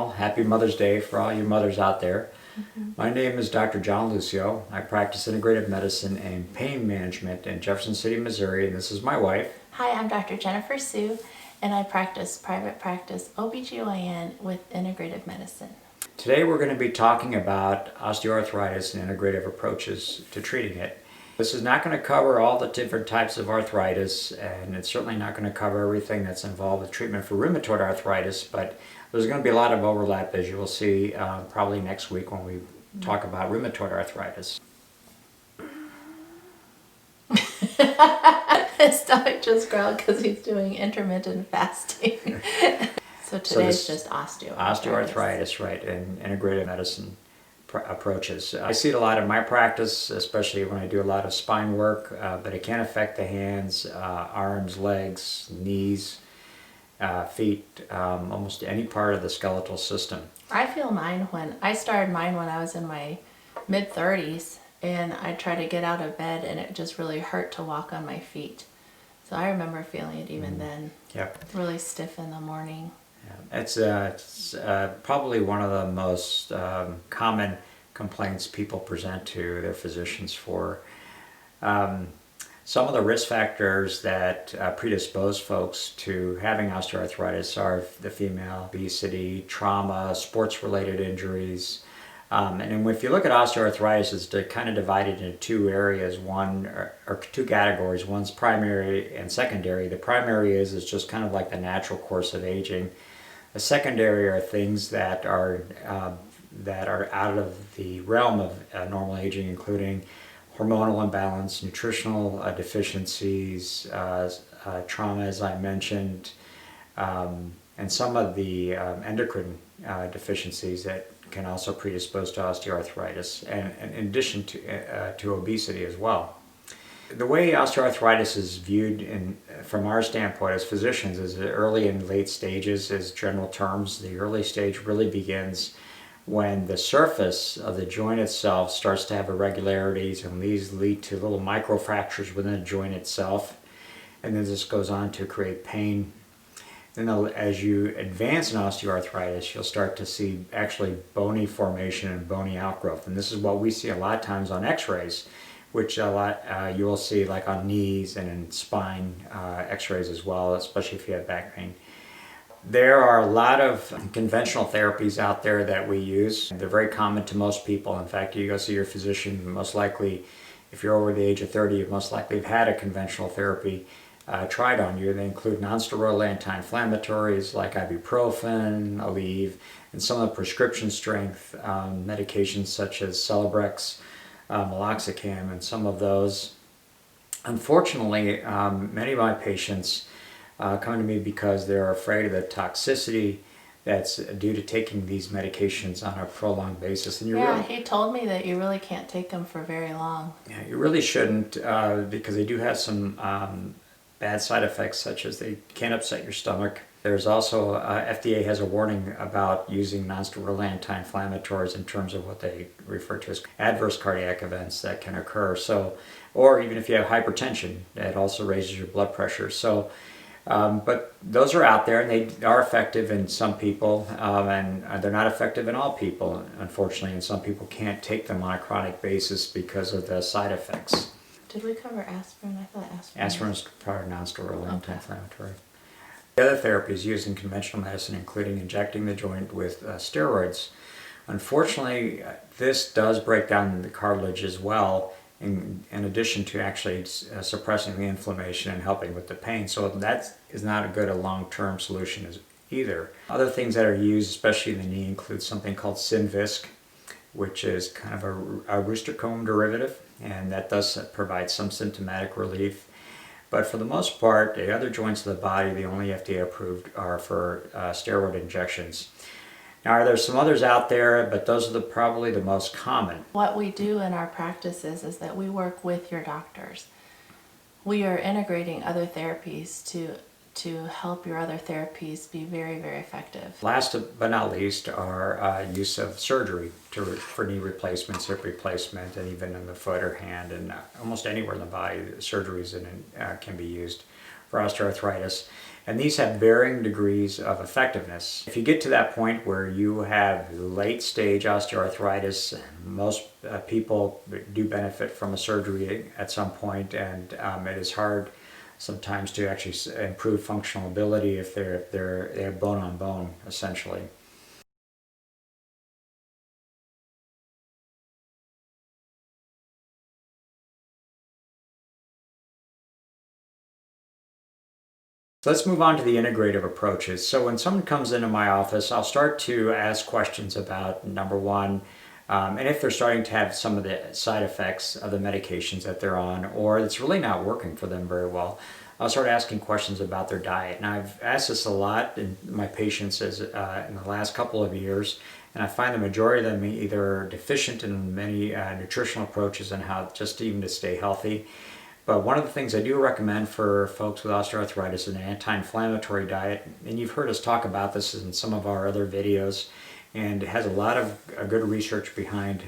all. Happy Mother's Day for all you mothers out there. My name is Dr. John Lucio. I practice integrative medicine and pain management in Jefferson City, Missouri, and this is my wife. Hi, I'm Dr. Jennifer Sue, and I practice private practice OBGYN with integrative medicine. Today we're going to be talking about osteoarthritis and integrative approaches to treating it. This is not going to cover all the different types of arthritis, and it's certainly not going to cover everything that's involved with treatment for rheumatoid arthritis, but there's going to be a lot of overlap, as you will see probably next week when we talk about rheumatoid arthritis. His stomach just growled because he's doing intermittent fasting. So today's just osteoarthritis. Osteoarthritis, right, and integrative medicine approaches. I see it a lot in my practice, especially when I do a lot of spine work, but it can affect the hands, arms, legs, knees, feet, almost any part of the skeletal system. I feel mine when I started mine when I was in my mid-30s, and I tried to get out of bed and it just really hurt to walk on my feet. So I remember feeling it even then. Yep. Really stiff in the morning. Yeah. It's probably one of the most common complaints people present to their physicians for. Some of the risk factors that predispose folks to having osteoarthritis are the female, obesity, trauma, sports-related injuries. And if you look at osteoarthritis, it's kind of divided into two areas, or two categories. One's primary and secondary. The primary is just kind of like the natural course of aging. The secondary are things that are out of the realm of normal aging, including hormonal imbalance, nutritional deficiencies, trauma, as I mentioned, and some of the endocrine deficiencies that can also predispose to osteoarthritis, and in addition to obesity as well. The way osteoarthritis is viewed from our standpoint as physicians is early and late stages as general terms. The early stage really begins when the surface of the joint itself starts to have irregularities, and these lead to little microfractures within the joint itself, and then this goes on to create pain. Then as you advance in osteoarthritis, you'll start to see actually bony formation and bony outgrowth, and this is what we see a lot of times on x-rays, which you will see like on knees and in spine x-rays as well, especially if you have back pain. There are a lot of conventional therapies out there that we use. They're very common to most people. In fact, you go see your physician, most likely, if you're over the age of 30, you most likely have had a conventional therapy tried on you. They include non-steroidal anti-inflammatories like ibuprofen, Aleve, and some of the prescription strength medications such as Celebrex, meloxicam, and some of those. Unfortunately, many of my patients come to me because they're afraid of the toxicity that's due to taking these medications on a prolonged basis. And he told me that you really can't take them for very long. Yeah, you really shouldn't because they do have some bad side effects, such as they can upset your stomach. There's also, FDA has a warning about using non-steroidal anti-inflammatories in terms of what they refer to as adverse cardiac events that can occur. So, or even if you have hypertension, it also raises your blood pressure. So, but those are out there, and they are effective in some people, and they're not effective in all people, unfortunately, and some people can't take them on a chronic basis because of the side effects. Did we cover aspirin? I thought aspirin is part of non-steroidal anti-inflammatory. The other therapies used in conventional medicine, including injecting the joint with steroids. Unfortunately, this does break down the cartilage as well, in addition to actually suppressing the inflammation and helping with the pain. So that is not a good long-term solution either. Other things that are used, especially in the knee, include something called Synvisc, which is kind of a rooster comb derivative, and that does provide some symptomatic relief. But for the most part, the other joints of the body, the only FDA approved are for steroid injections. Now, there are some others out there, but those are probably the most common. What we do in our practices is that we work with your doctors. We are integrating other therapies to help your other therapies be very, very effective. Last but not least are use of surgery for knee replacements, hip replacement, and even in the foot or hand, and almost anywhere in the body, surgeries can be used for osteoarthritis. And these have varying degrees of effectiveness. If you get to that point where you have late stage osteoarthritis, most people do benefit from a surgery at some point, and it is hard sometimes to actually improve functional ability if they have bone on bone, essentially. So let's move on to the integrative approaches. So when someone comes into my office, I'll start to ask questions about, number one, and if they're starting to have some of the side effects of the medications that they're on, or it's really not working for them very well, I'll start asking questions about their diet. And I've asked this a lot in my patients in the last couple of years, and I find the majority of them either deficient in many nutritional approaches and how just even to stay healthy. But one of the things I do recommend for folks with osteoarthritis is an anti-inflammatory diet. And you've heard us talk about this in some of our other videos. And it has a lot of good research behind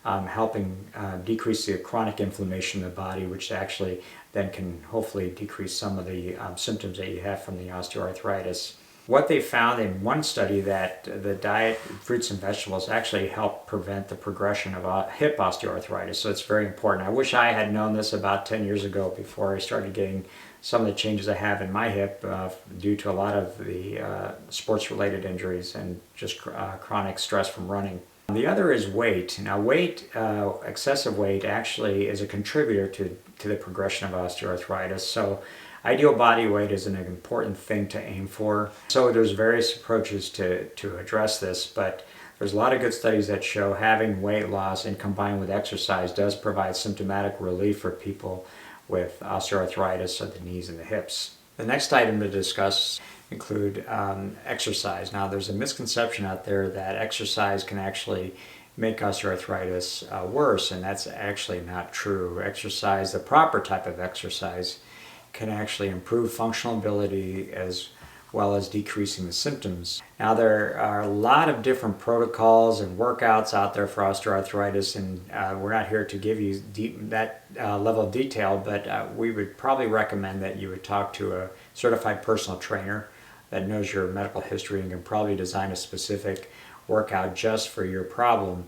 helping decrease the chronic inflammation of the body, which actually then can hopefully decrease some of the symptoms that you have from the osteoarthritis. What they found in one study that the diet, fruits and vegetables, actually help prevent the progression of hip osteoarthritis. So it's very important. I wish I had known this about 10 years ago before I started getting some of the changes I have in my hip due to a lot of the sports-related injuries and just chronic stress from running. The other is weight. Now weight, excessive weight actually is a contributor to the progression of osteoarthritis. So ideal body weight is an important thing to aim for. So there's various approaches to address this, but there's a lot of good studies that show having weight loss and combined with exercise does provide symptomatic relief for people with osteoarthritis of the knees and the hips. The next item to discuss include exercise. Now there's a misconception out there that exercise can actually make osteoarthritis worse, and that's actually not true. Exercise, the proper type of exercise, can actually improve functional ability as well as decreasing the symptoms. Now there are a lot of different protocols and workouts out there for osteoarthritis, and we're not here to give you that level of detail, but we would probably recommend that you would talk to a certified personal trainer that knows your medical history and can probably design a specific workout just for your problem.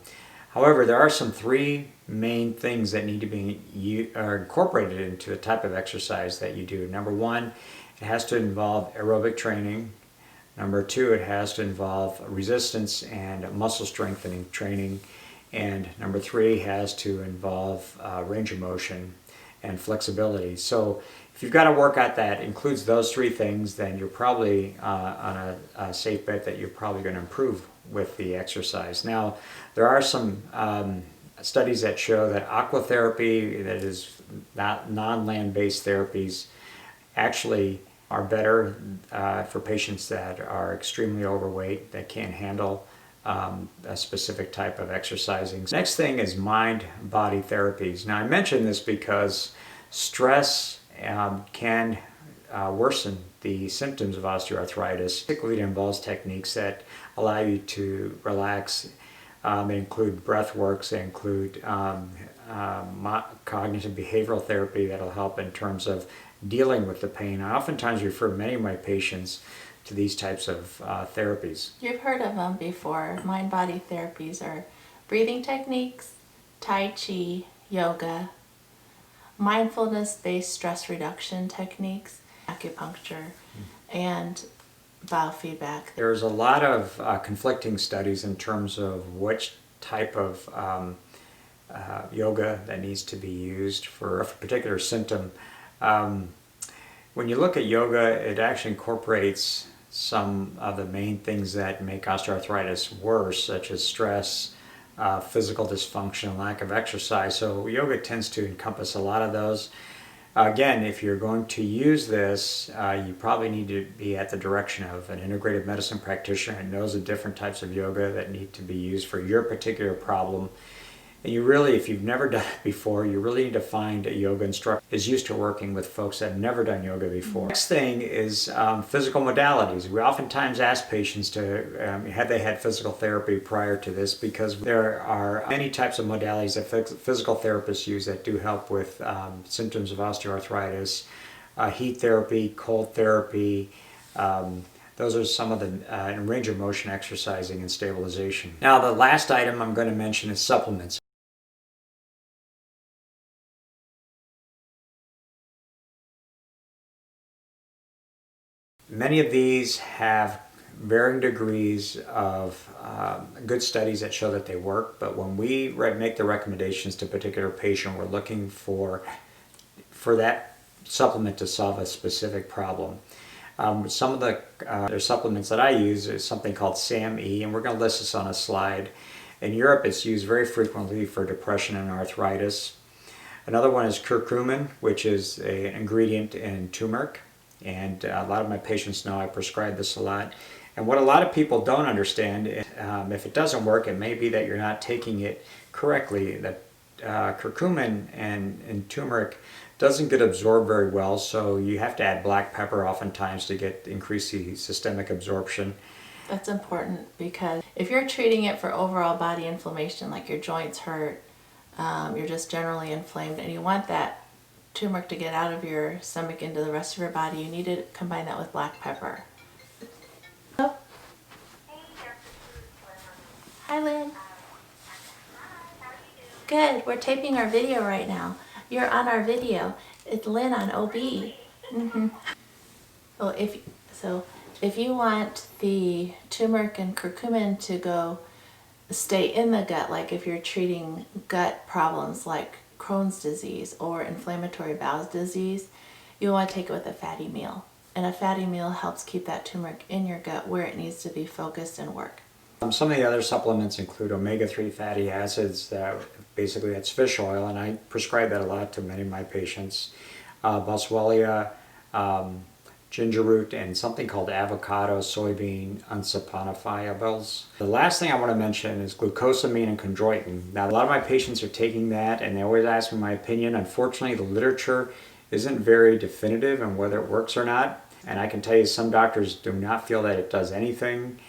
However, there are some three main things that need to be incorporated into the type of exercise that you do. Number one, it has to involve aerobic training. Number two, it has to involve resistance and muscle strengthening training. And number three has to involve range of motion and flexibility. So if you've got a workout that includes those three things, then you're probably on a safe bet that you're probably going to improve with the exercise. Now, there are some studies that show that aquatherapy, that is not non-land-based therapies, actually are better for patients that are extremely overweight, that can't handle a specific type of exercising. Next thing is mind-body therapies. Now I mention this because stress can worsen the symptoms of osteoarthritis. Typically it involves techniques that allow you to relax. They include breath works, they include cognitive behavioral therapy that'll help in terms of dealing with the pain. I oftentimes refer many of my patients to these types of therapies. You've heard of them before. Mind-body therapies are breathing techniques, Tai Chi, yoga, mindfulness-based stress reduction techniques, acupuncture, and biofeedback. There's a lot of conflicting studies in terms of which type of yoga that needs to be used for a particular symptom. When you look at yoga, it actually incorporates some of the main things that make osteoarthritis worse, such as stress, physical dysfunction, lack of exercise. So yoga tends to encompass a lot of those. Again, if you're going to use this, you probably need to be at the direction of an integrative medicine practitioner who knows the different types of yoga that need to be used for your particular problem. And you really, if you've never done it before, you really need to find a yoga instructor who is used to working with folks that have never done yoga before. Next thing is physical modalities. We oftentimes ask patients to, have they had physical therapy prior to this, because there are many types of modalities that physical therapists use that do help with symptoms of osteoarthritis. Heat therapy, cold therapy, Those are some of the range of motion exercising and stabilization. Now, the last item I'm going to mention is supplements. Many of these have varying degrees of good studies that show that they work, but when we make the recommendations to a particular patient, we're looking for that supplement to solve a specific problem. Some of the supplements that I use is something called SAMe, and we're going to list this on a slide. In Europe, it's used very frequently for depression and arthritis. Another one is curcumin, which is an ingredient in turmeric, and a lot of my patients know I prescribe this a lot. And what a lot of people don't understand, if it doesn't work, it may be that you're not taking it correctly. That curcumin and turmeric doesn't get absorbed very well, so you have to add black pepper oftentimes to increase the systemic absorption. That's important because if you're treating it for overall body inflammation, like your joints hurt, you're just generally inflamed, and you want that turmeric to get out of your stomach into the rest of your body, you need to combine that with black pepper. Oh. Hi, Lynn. Good. We're taping our video right now. You're on our video. It's Lynn on OB. Well, if you want the turmeric and curcumin to stay in the gut, like if you're treating gut problems like Crohn's disease or inflammatory bowel disease, you want to take it with a fatty meal. And a fatty meal helps keep that turmeric in your gut where it needs to be focused and work. Some of the other supplements include omega-3 fatty acids. Basically, that's fish oil, and I prescribe that a lot to many of my patients. Boswellia, ginger root, and something called avocado soybean unsaponifiables. The last thing I want to mention is glucosamine and chondroitin. Now, a lot of my patients are taking that, and they always ask me my opinion. Unfortunately, the literature isn't very definitive on whether it works or not, and I can tell you some doctors do not feel that it does anything.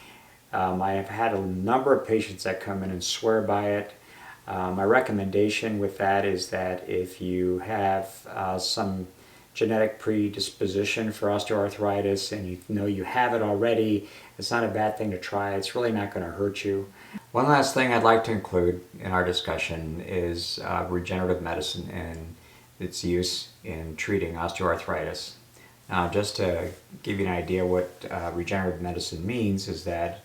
I have had a number of patients that come in and swear by it. My recommendation with that is that if you have some genetic predisposition for osteoarthritis and you know you have it already, it's not a bad thing to try. It's really not going to hurt you. One last thing I'd like to include in our discussion is regenerative medicine and its use in treating osteoarthritis. Now, just to give you an idea what regenerative medicine means is that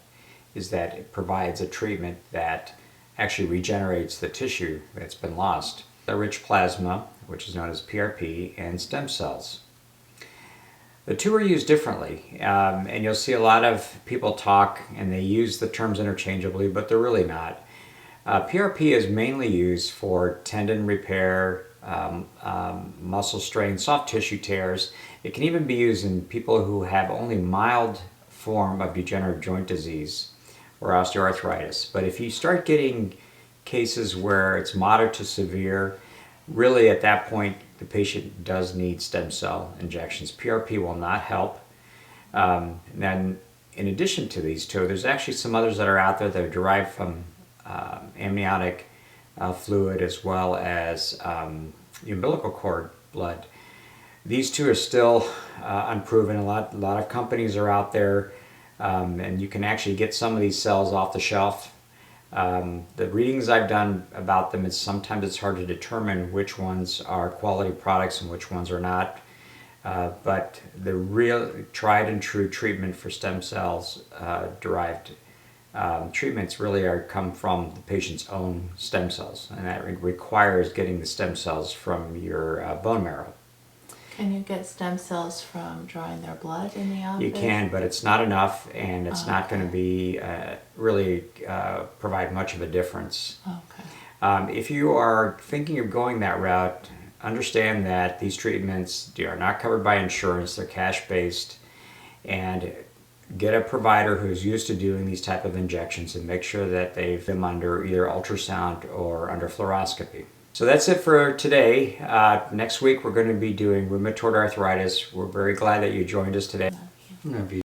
it provides a treatment that actually regenerates the tissue that's been lost. The rich plasma, which is known as PRP, and stem cells. The two are used differently, and you'll see a lot of people talk and they use the terms interchangeably, but they're really not. PRP is mainly used for tendon repair, muscle strain, soft tissue tears. It can even be used in people who have only mild form of degenerative joint disease or osteoarthritis. But if you start getting cases where it's moderate to severe, really at that point the patient does need stem cell injections. PRP will not help. Then in addition to these two, there's actually some others that are out there that are derived from amniotic fluid as well as the umbilical cord blood. These two are still unproven. A lot of companies are out there, and you can actually get some of these cells off the shelf. The readings I've done about them, sometimes it's hard to determine which ones are quality products and which ones are not. But the real tried and true treatment for stem cells derived treatments really come from the patient's own stem cells, and that requires getting the stem cells from your bone marrow. Can you get stem cells from drawing their blood in the office? You can, but it's not enough, and it's not going to be really provide much of a difference. Okay. If you are thinking of going that route, understand that these treatments are not covered by insurance. They're cash-based, and get a provider who's used to doing these type of injections and make sure that they've been under either ultrasound or under fluoroscopy. So that's it for today. Next week we're going to be doing rheumatoid arthritis. We're very glad that you joined us today. Love you.